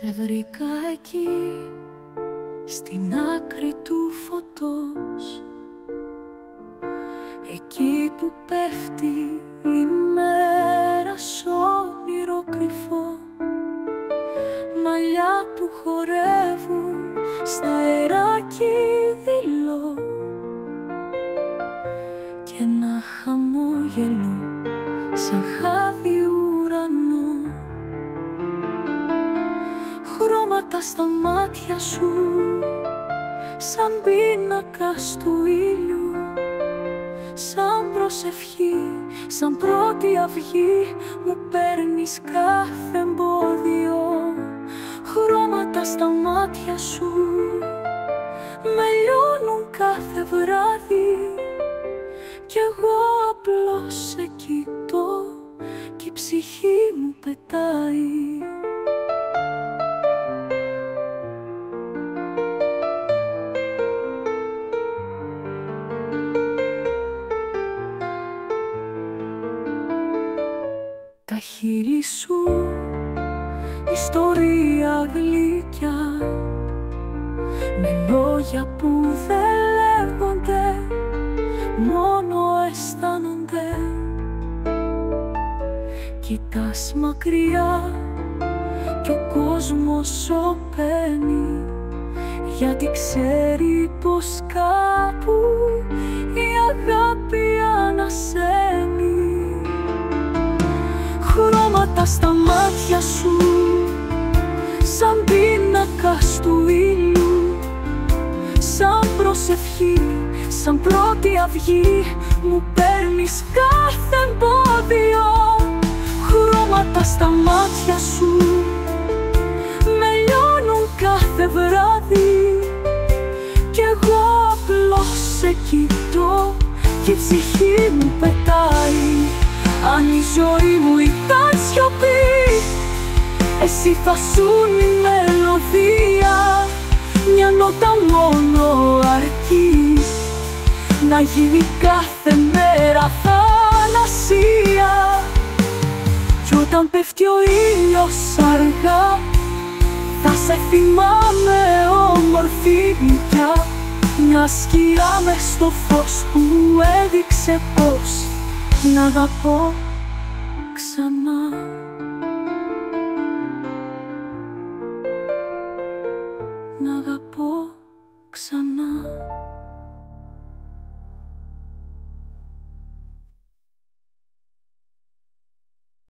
Σε βρήκα εκεί, στην άκρη του φωτός, εκεί που πέφτει η μέρα σ' όνειρο κρυφό. Μαλλιά που χορεύουν στα αεράκι δειλό και ένα χαμόγελο σαν χάδι ουρανό. Χρώματα στα μάτια σου σαν πίνακας του ήλιου, σαν προσευχή, σαν πρώτη αυγή μου παίρνεις κάθε εμπόδιο. Χρώματα στα μάτια σου με λιώνουν κάθε βράδυ κι εγώ απλώς σε κοιτώ κι η ψυχή μου πετάει. Τα χείλη σου, ιστορία γλυκιά, με λόγια που δεν λέγονται, μόνο αισθάνονται. Κοιτάς μακριά κι ο κόσμος σωπαίνει, γιατί ξέρει πως κάπου η αγάπη ανασένει. Χρώματα στα μάτια σου σαν πίνακας του ήλιου, σαν προσευχή, σαν πρώτη αυγή μου παίρνεις κάθε εμπόδιο. Χρώματα στα μάτια σου με λιώνουν κάθε βράδυ κι εγώ απλώς σε κοιτώ και η ψυχή μου πετάει. Αν η ζωή μου ήταν σιωπή, εσύ θα σουν η μελωδία. Μια νότα μόνο αρκεί να γίνει κάθε μέρα θαλασσία. Κι όταν πέφτει ο ήλιος αργά, θα σε θυμάμαι όμορφη γλυκιά. Μια σκιά μες στο φως που μου έδειξε πως να αγαπώ ξανά. Να αγαπώ ξανά.